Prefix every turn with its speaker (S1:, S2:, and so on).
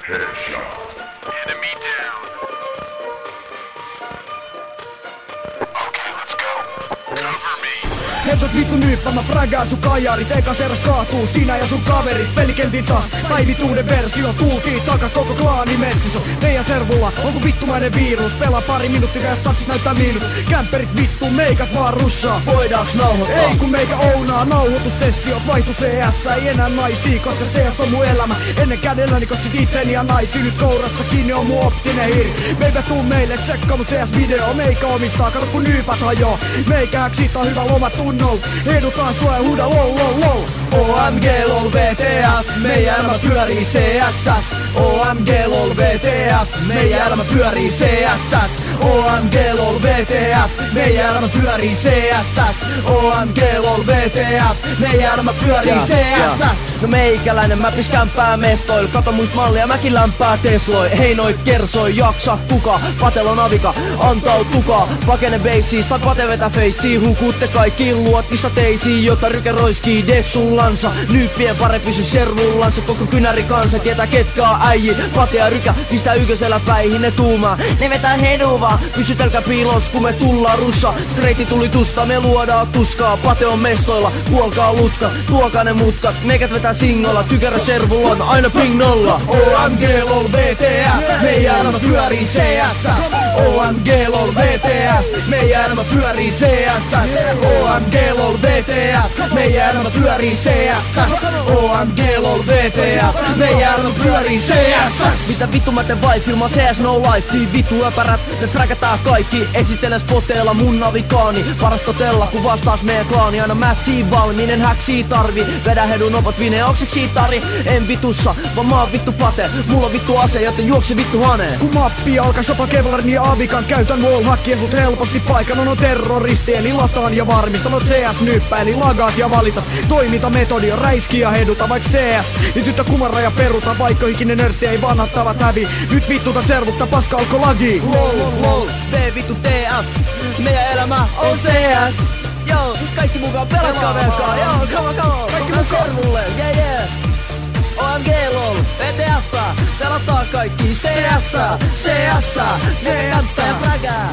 S1: Headshot. Enemy down. Okay, let's go. Cover me.
S2: Headshot vittu nyyppä, mä fragaan sun kajarit. Eka seras kaatuu, sinä ja sun kaverit. Pelikentin taas, päivituuden versio. Tultiin takas koko klaani metsiso. Teidän servulla, onko vittumainen virus? Pelaa pari minuuttia ja statsit näyttää miinus. Kämpperit vittu, meikat vaan russaa.
S3: Voidaanks nauhoittaa?
S2: Ei kun meikä ounaa, nauhoitussessiot vaihtu CS. Ei enää naisia, koska CS on mun elämä. Ennen kädelläni kostit itseni ja naisi. Nyt kourassa kiinni on mun optinen hiri. Meipä tuu meille, tsekkaa mun CS-video. Meikä omistaa, kato kun nyypät hajoo. Meikäks siitä on hyvä loma tunnol. Edutaan sua ja huuda lol lol lol. OMG lol VTF, meidän elämä pyörii CSS. OMG lol VTF, meidän elämä pyörii CSS. OMG lol VTF, meidän elämä pyörii CSS. OMG lol VTF, meidän elämä pyörii CSS.
S3: No meikäläinen mä piskämpää mestoil. Kato muist mallia, mäkin lämpää tesloi. Hei noit kersoi, jaksa kuka. Patelon avika, antautukaa. Pakene beissiis tai pate vetä feissiin. Hukutte kaikki luotissa teisiin, jotta ryke roiskii dessullansa. Nyyppien pare pysy servullansa. Koko kynäri kansa tietää ketkä on äiji. Pate ja rykä pistää ykösellä päihin ne tuumaa. Ne vetää heduvaa, pysytelkää piilos kun me tullaan russa. Streitti tuli tusta, me luodaan tuskaa. Pate on mestoilla, kuolkaa lutka. Tuokaa ne mutkat, meikät vetää singolla. Tykärä servulla on aina ping nolla.
S2: OMG lol VTF, meidän elämä pyörii CSS. OMG lol VTF, meidän elämä pyörii CSS. OMG lol VTF, meidän elämä pyörii CSS. OMG lol VTF, meidän elämä pyörii CSS.
S3: Mitä vittu mä teen vai filmaa CS no life. Siin vittu äpärät, me fräkätään kaikki. Esittelen spoteilla mun navikaani. Paras totella kun vastaas meidän klaani. Aina matchiin valmiinen häksii tarvi. Vedä hedun opat vine, oksiksii tari. En vitussa, vaan mä oon vittu pate. Mulla on vittu ase, joten juoksi vittu haneen.
S2: Kun mappi alkaa shota Kevlarin ja Avikan. Käytän wallhackia sut helposti paikan. On terroristi eli lataan ja varmistan. On CS-nyppä eli lagaat ja valitat. Toimintametodi on räiski ja heduta vaik CS. Nyt yhtä kumarra ja peruta, vaikka ikinen nörtti ei vanhattavat hävi. Nyt vittuta servutta, paska alko lagi.
S3: Lol, lol, V vittu TF. Meidän elämä on CS. Joo, kaikki mukaan pelatkaa velkaa. Joo, come on. Kaikki mun servulle, yeah. OMG lol, VTF. Pelataan kaikki CS. CS, CS ja fragää.